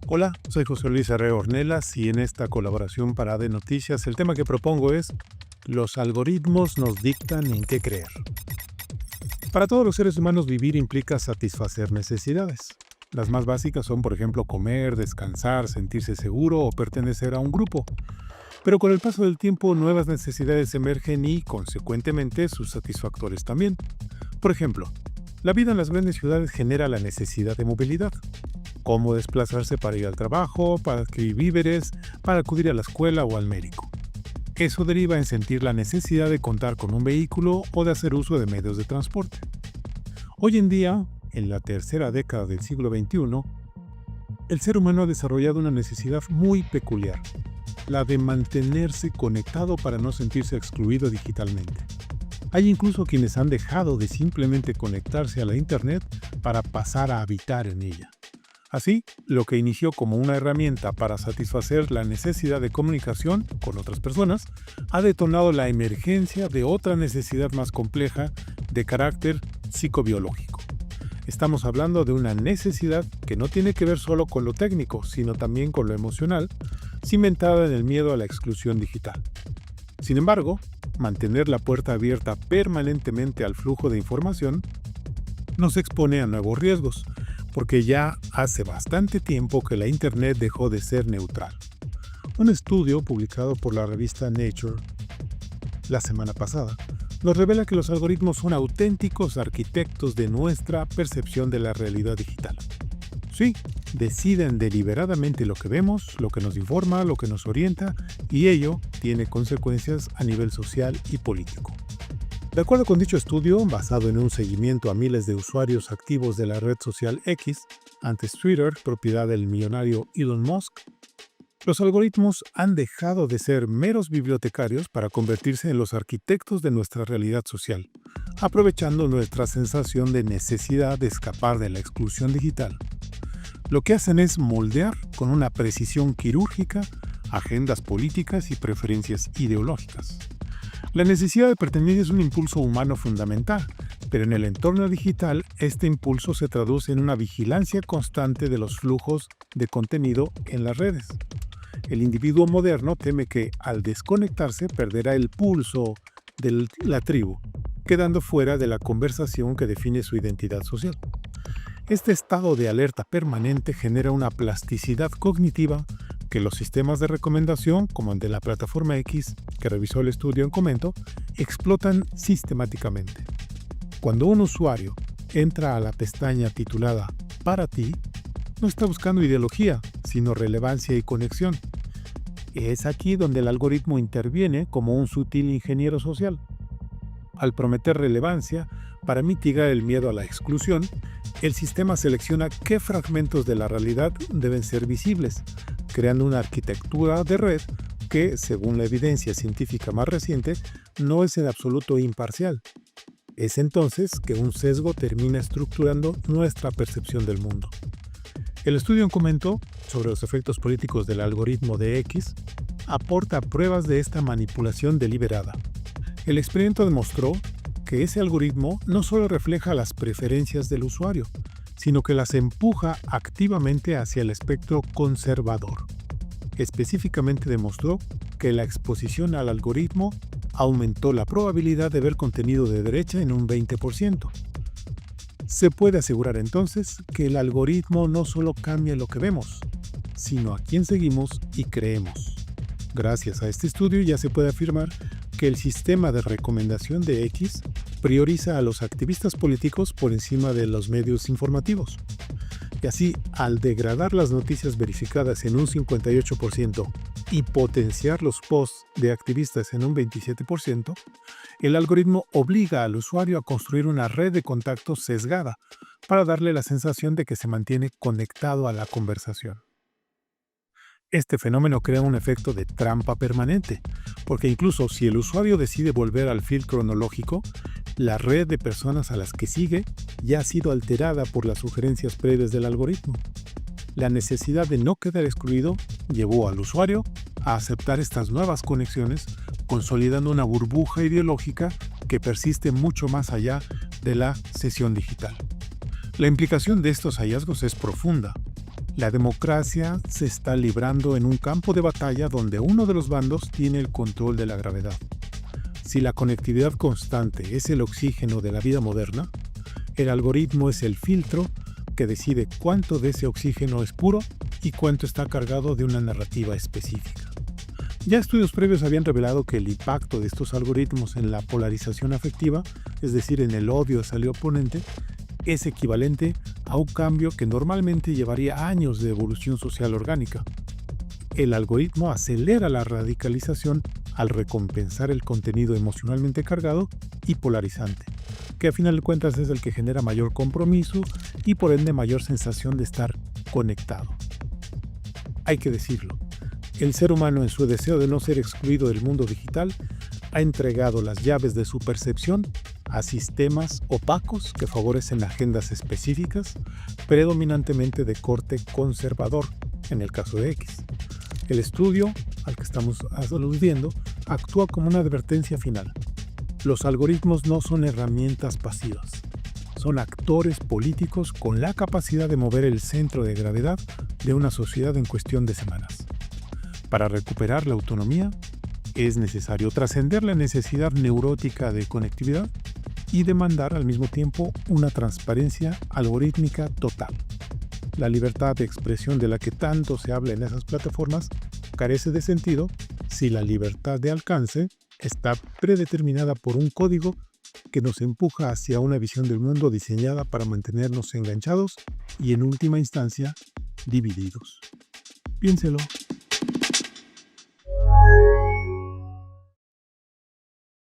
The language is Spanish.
Hola, soy José Luis Herrera Ornelas y en esta colaboración para AD Noticias el tema que propongo es los algoritmos nos dictan en qué creer. Para todos los seres humanos vivir implica satisfacer necesidades. Las más básicas son, por ejemplo, comer, descansar, sentirse seguro o pertenecer a un grupo. Pero con el paso del tiempo nuevas necesidades emergen y, consecuentemente, sus satisfactores también. Por ejemplo, la vida en las grandes ciudades genera la necesidad de movilidad. Cómo desplazarse para ir al trabajo, para adquirir víveres, para acudir a la escuela o al médico. Eso deriva en sentir la necesidad de contar con un vehículo o de hacer uso de medios de transporte. Hoy en día, en la tercera década del siglo XXI, el ser humano ha desarrollado una necesidad muy peculiar, la de mantenerse conectado para no sentirse excluido digitalmente. Hay incluso quienes han dejado de simplemente conectarse a la Internet para pasar a habitar en ella. Así, lo que inició como una herramienta para satisfacer la necesidad de comunicación con otras personas, ha detonado la emergencia de otra necesidad más compleja de carácter psicobiológico. Estamos hablando de una necesidad que no tiene que ver solo con lo técnico, sino también con lo emocional, cimentada en el miedo a la exclusión digital. Sin embargo, mantener la puerta abierta permanentemente al flujo de información nos expone a nuevos riesgos, porque ya hace bastante tiempo que la Internet dejó de ser neutral. Un estudio publicado por la revista Nature la semana pasada nos revela que los algoritmos son auténticos arquitectos de nuestra percepción de la realidad digital. Sí, deciden deliberadamente lo que vemos, lo que nos informa, lo que nos orienta, y ello tiene consecuencias a nivel social y político. De acuerdo con dicho estudio, basado en un seguimiento a miles de usuarios activos de la red social X, antes Twitter, propiedad del millonario Elon Musk, los algoritmos han dejado de ser meros bibliotecarios para convertirse en los arquitectos de nuestra realidad social, aprovechando nuestra sensación de necesidad de escapar de la exclusión digital. Lo que hacen es moldear con una precisión quirúrgica agendas políticas y preferencias ideológicas. La necesidad de pertenecer es un impulso humano fundamental, pero en el entorno digital este impulso se traduce en una vigilancia constante de los flujos de contenido en las redes. El individuo moderno teme que, al desconectarse, perderá el pulso de la tribu, quedando fuera de la conversación que define su identidad social. Este estado de alerta permanente genera una plasticidad cognitiva que los sistemas de recomendación, como el de la plataforma X, que revisó el estudio en comento, explotan sistemáticamente. Cuando un usuario entra a la pestaña titulada Para ti, no está buscando ideología, sino relevancia y conexión. Es aquí donde el algoritmo interviene como un sutil ingeniero social. Al prometer relevancia, para mitigar el miedo a la exclusión, el sistema selecciona qué fragmentos de la realidad deben ser visibles, creando una arquitectura de red que, según la evidencia científica más reciente, no es en absoluto imparcial. Es entonces que un sesgo termina estructurando nuestra percepción del mundo. El estudio en comento sobre los efectos políticos del algoritmo de X aporta pruebas de esta manipulación deliberada. El experimento demostró que ese algoritmo no solo refleja las preferencias del usuario, sino que las empuja activamente hacia el espectro conservador. Específicamente demostró que la exposición al algoritmo aumentó la probabilidad de ver contenido de derecha en un 20%. Se puede asegurar entonces que el algoritmo no solo cambia lo que vemos, sino a quién seguimos y creemos. Gracias a este estudio ya se puede afirmar que el sistema de recomendación de X prioriza a los activistas políticos por encima de los medios informativos. Y así, al degradar las noticias verificadas en un 58% y potenciar los posts de activistas en un 27%, el algoritmo obliga al usuario a construir una red de contactos sesgada para darle la sensación de que se mantiene conectado a la conversación. Este fenómeno crea un efecto de trampa permanente, porque incluso si el usuario decide volver al feed cronológico, la red de personas a las que sigue ya ha sido alterada por las sugerencias previas del algoritmo. La necesidad de no quedar excluido llevó al usuario a aceptar estas nuevas conexiones, consolidando una burbuja ideológica que persiste mucho más allá de la sesión digital. La implicación de estos hallazgos es profunda. La democracia se está librando en un campo de batalla donde uno de los bandos tiene el control de la gravedad. Si la conectividad constante es el oxígeno de la vida moderna, el algoritmo es el filtro que decide cuánto de ese oxígeno es puro y cuánto está cargado de una narrativa específica. Ya estudios previos habían revelado que el impacto de estos algoritmos en la polarización afectiva, es decir, en el odio hacia el oponente, es equivalente a un cambio que normalmente llevaría años de evolución social orgánica. El algoritmo acelera la radicalización al recompensar el contenido emocionalmente cargado y polarizante, que a final de cuentas es el que genera mayor compromiso y por ende mayor sensación de estar conectado. Hay que decirlo, el ser humano en su deseo de no ser excluido del mundo digital ha entregado las llaves de su percepción a sistemas opacos que favorecen agendas específicas, predominantemente de corte conservador, en el caso de X. El estudio al que estamos aludiendo actúa como una advertencia final. Los algoritmos no son herramientas pasivas, son actores políticos con la capacidad de mover el centro de gravedad de una sociedad en cuestión de semanas. Para recuperar la autonomía, es necesario trascender la necesidad neurótica de conectividad y demandar al mismo tiempo una transparencia algorítmica total. La libertad de expresión de la que tanto se habla en esas plataformas carece de sentido si la libertad de alcance está predeterminada por un código que nos empuja hacia una visión del mundo diseñada para mantenernos enganchados y en última instancia divididos. Piénselo.